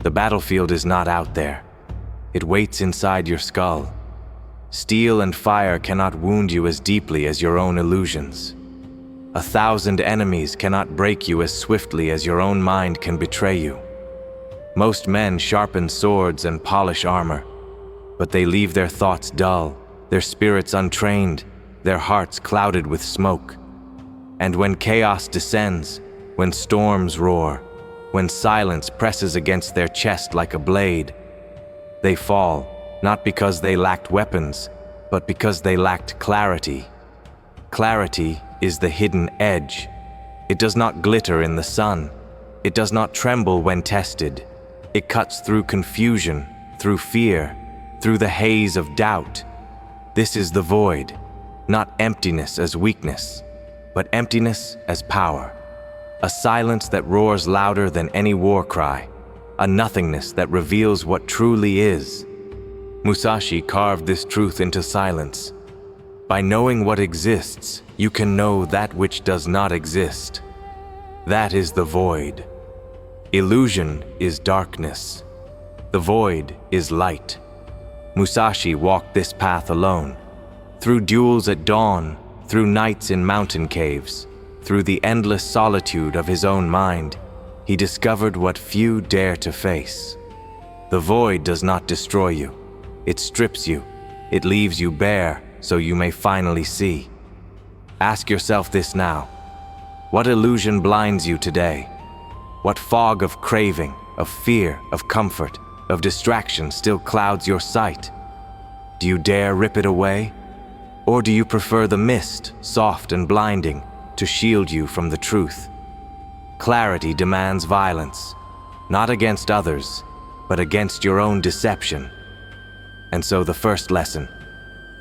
The battlefield is not out there. It waits inside your skull. Steel and fire cannot wound you as deeply as your own illusions. 1,000 enemies cannot break you as swiftly as your own mind can betray you. Most men sharpen swords and polish armor, but they leave their thoughts dull, their spirits untrained, their hearts clouded with smoke. And when chaos descends, when storms roar, when silence presses against their chest like a blade, they fall, not because they lacked weapons, but because they lacked clarity. Clarity is the hidden edge. It does not glitter in the sun. It does not tremble when tested. It cuts through confusion, through fear, through the haze of doubt. This is the void, not emptiness as weakness, but emptiness as power. A silence that roars louder than any war cry, a nothingness that reveals what truly is. Musashi carved this truth into silence. By knowing what exists, you can know that which does not exist. That is the void. Illusion is darkness. The void is light. Musashi walked this path alone, through duels at dawn, through nights in mountain caves, through the endless solitude of his own mind. He discovered what few dare to face. The void does not destroy you. It strips you. It leaves you bare so you may finally see. Ask yourself this now. What illusion blinds you today? What fog of craving, of fear, of comfort, of distraction still clouds your sight? Do you dare rip it away? Or do you prefer the mist, soft and blinding, to shield you from the truth? Clarity demands violence, not against others, but against your own deception. And so the first lesson,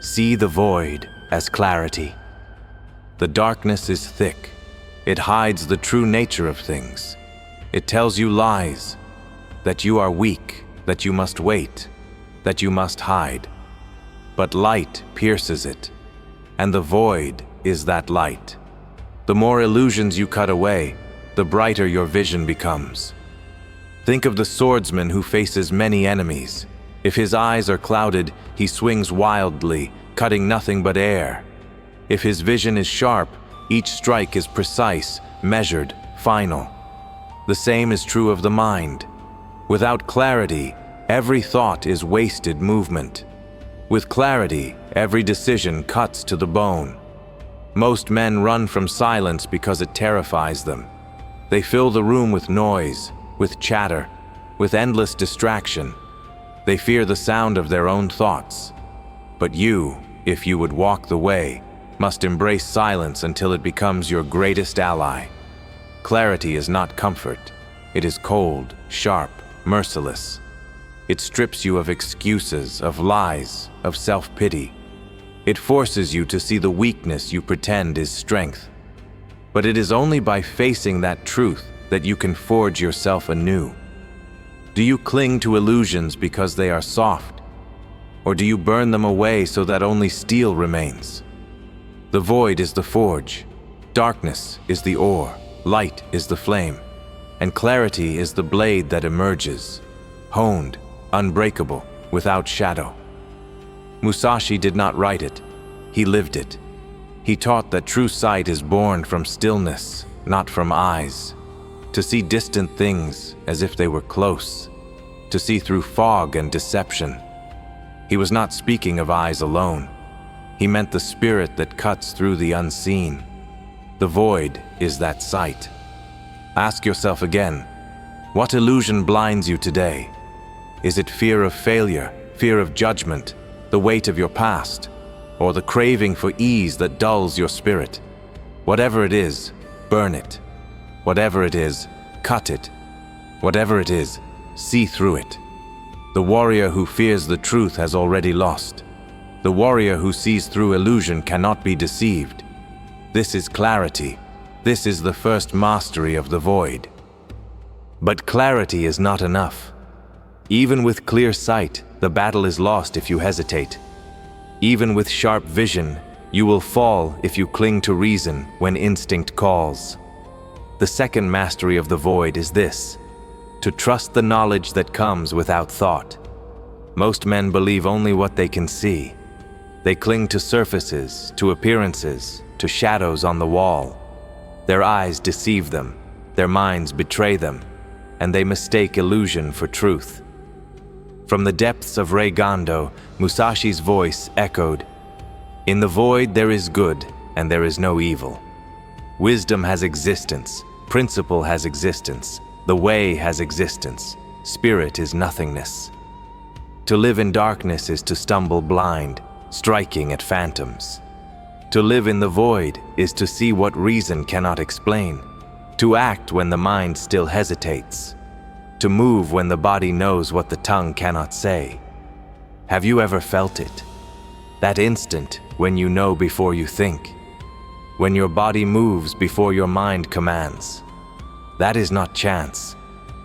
see the void as clarity. The darkness is thick. It hides the true nature of things. It tells you lies, that you are weak, that you must wait, that you must hide. But light pierces it, and the void is that light. The more illusions you cut away, the brighter your vision becomes. Think of the swordsman who faces many enemies. If his eyes are clouded, he swings wildly, cutting nothing but air. If his vision is sharp, each strike is precise, measured, final. The same is true of the mind. Without clarity, every thought is wasted movement. With clarity, every decision cuts to the bone. Most men run from silence because it terrifies them. They fill the room with noise, with chatter, with endless distraction. They fear the sound of their own thoughts. But you, if you would walk the way, must embrace silence until it becomes your greatest ally. Clarity is not comfort. It is cold, sharp, merciless. It strips you of excuses, of lies, of self-pity. It forces you to see the weakness you pretend is strength. But it is only by facing that truth that you can forge yourself anew. Do you cling to illusions because they are soft? Or do you burn them away so that only steel remains? The void is the forge. Darkness is the ore. Light is the flame. And clarity is the blade that emerges, honed, unbreakable, without shadow. Musashi did not write it. He lived it. He taught that true sight is born from stillness, not from eyes. To see distant things as if they were close. To see through fog and deception. He was not speaking of eyes alone. He meant the spirit that cuts through the unseen. The void is that sight. Ask yourself again, what illusion blinds you today? Is it fear of failure, fear of judgment, the weight of your past, or the craving for ease that dulls your spirit? Whatever it is, burn it. Whatever it is, cut it. Whatever it is, see through it. The warrior who fears the truth has already lost. The warrior who sees through illusion cannot be deceived. This is clarity. This is the first mastery of the void. But clarity is not enough. Even with clear sight, the battle is lost if you hesitate. Even with sharp vision, you will fall if you cling to reason when instinct calls. The second mastery of the void is this: to trust the knowledge that comes without thought. Most men believe only what they can see. They cling to surfaces, to appearances, to shadows on the wall. Their eyes deceive them, their minds betray them, and they mistake illusion for truth. From the depths of Reigando, Musashi's voice echoed, "In the void there is good, and there is no evil. Wisdom has existence, principle has existence, the way has existence, spirit is nothingness. To live in darkness is to stumble blind, striking at phantoms. To live in the void is to see what reason cannot explain, to act when the mind still hesitates, to move when the body knows what the tongue cannot say. Have you ever felt it? That instant when you know before you think, when your body moves before your mind commands. That is not chance.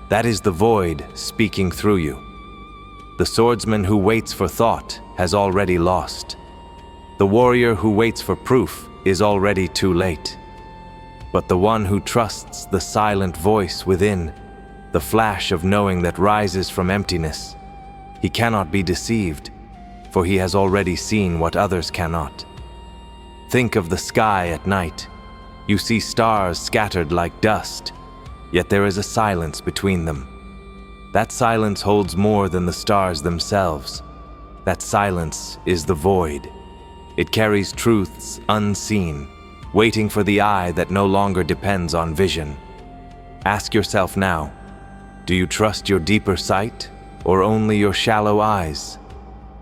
That is the void speaking through you. The swordsman who waits for thought has already lost. The warrior who waits for proof is already too late. But the one who trusts the silent voice within, the flash of knowing that rises from emptiness, he cannot be deceived, for he has already seen what others cannot. Think of the sky at night. You see stars scattered like dust, yet there is a silence between them. That silence holds more than the stars themselves. That silence is the void. It carries truths unseen, waiting for the eye that no longer depends on vision. Ask yourself now, do you trust your deeper sight or only your shallow eyes?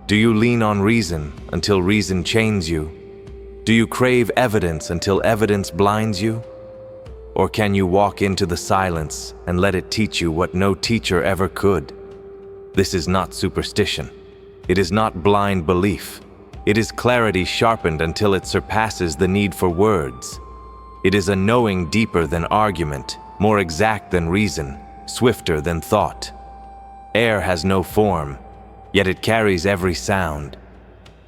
Do you lean on reason until reason chains you? Do you crave evidence until evidence blinds you? Or can you walk into the silence and let it teach you what no teacher ever could? This is not superstition. It is not blind belief. It is clarity sharpened until it surpasses the need for words. It is a knowing deeper than argument, more exact than reason, swifter than thought. Air has no form, yet it carries every sound.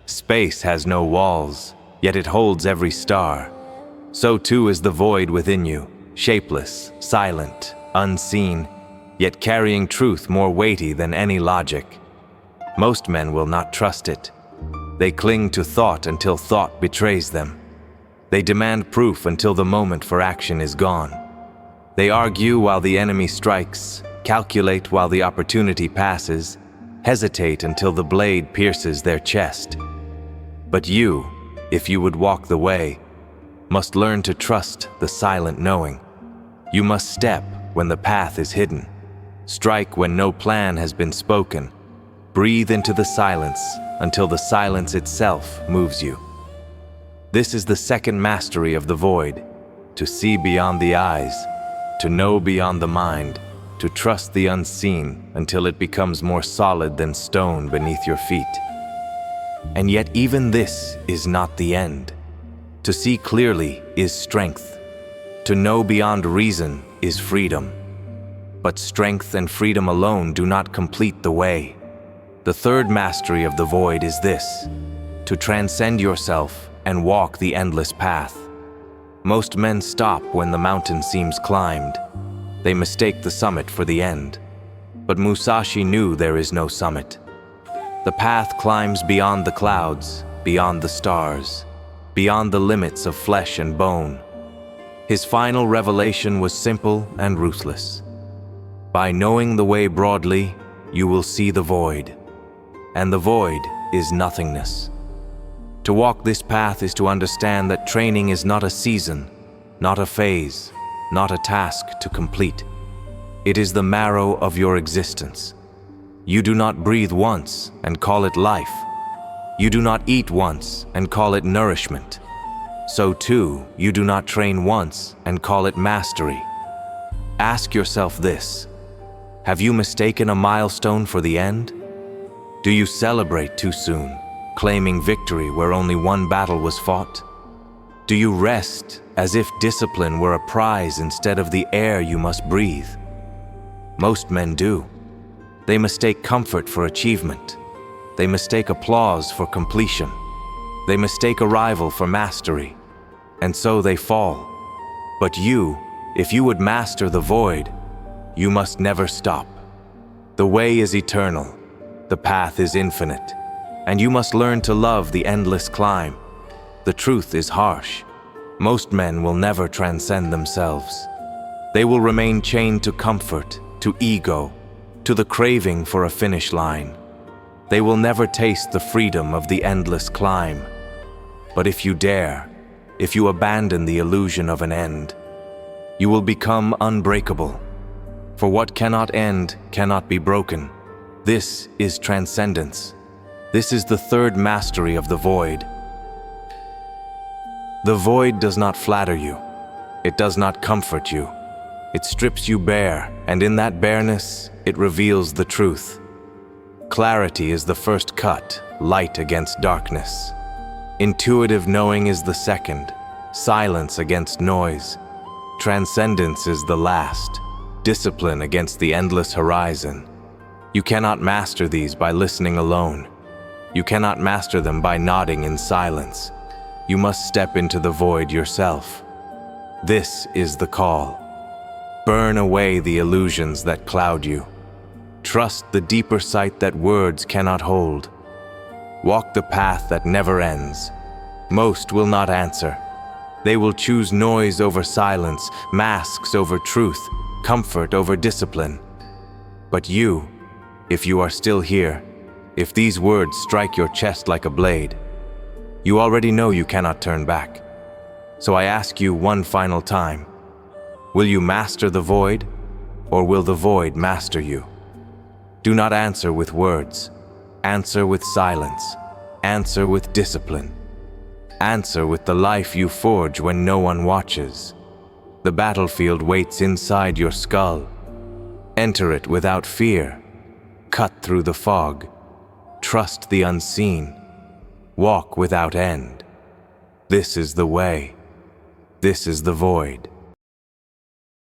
Space has no walls, yet it holds every star. So too is the void within you, shapeless, silent, unseen, yet carrying truth more weighty than any logic. Most men will not trust it. They cling to thought until thought betrays them. They demand proof until the moment for action is gone. They argue while the enemy strikes, calculate while the opportunity passes, hesitate until the blade pierces their chest. But you, if you would walk the way, must learn to trust the silent knowing. You must step when the path is hidden, strike when no plan has been spoken, breathe into the silence until the silence itself moves you. This is the second mastery of the void, to see beyond the eyes, to know beyond the mind, to trust the unseen until it becomes more solid than stone beneath your feet. And yet even this is not the end. To see clearly is strength. To know beyond reason is freedom. But strength and freedom alone do not complete the way. The third mastery of the void is this: to transcend yourself and walk the endless path. Most men stop when the mountain seems climbed. They mistake the summit for the end. But Musashi knew there is no summit. The path climbs beyond the clouds, beyond the stars, beyond the limits of flesh and bone. His final revelation was simple and ruthless. By knowing the way broadly, you will see the void. And the void is nothingness. To walk this path is to understand that training is not a season, not a phase, not a task to complete. It is the marrow of your existence. You do not breathe once and call it life. You do not eat once and call it nourishment. So too, you do not train once and call it mastery. Ask yourself this: have you mistaken a milestone for the end? Do you celebrate too soon, claiming victory where only one battle was fought? Do you rest as if discipline were a prize instead of the air you must breathe? Most men do. They mistake comfort for achievement. They mistake applause for completion. They mistake arrival for mastery. And so they fall. But you, if you would master the void, you must never stop. The way is eternal, the path is infinite, and you must learn to love the endless climb. The truth is harsh. Most men will never transcend themselves. They will remain chained to comfort, to ego, to the craving for a finish line. They will never taste the freedom of the endless climb. But if you dare, if you abandon the illusion of an end, you will become unbreakable. For what cannot end cannot be broken. This is transcendence. This is the third mastery of the void. The void does not flatter you. It does not comfort you. It strips you bare, and in that bareness, it reveals the truth. Clarity is the first cut, light against darkness. Intuitive knowing is the second, silence against noise. Transcendence is the last, discipline against the endless horizon. You cannot master these by listening alone. You cannot master them by nodding in silence. You must step into the void yourself. This is the call. Burn away the illusions that cloud you. Trust the deeper sight that words cannot hold. Walk the path that never ends. Most will not answer. They will choose noise over silence, masks over truth, comfort over discipline. But you, if you are still here, if these words strike your chest like a blade, you already know you cannot turn back. So I ask you one final time, will you master the void, or will the void master you? Do not answer with words. Answer with silence. Answer with discipline. Answer with the life you forge when no one watches. The battlefield waits inside your skull. Enter it without fear. Cut through the fog. Trust the unseen. Walk without end. This is the way. This is the void.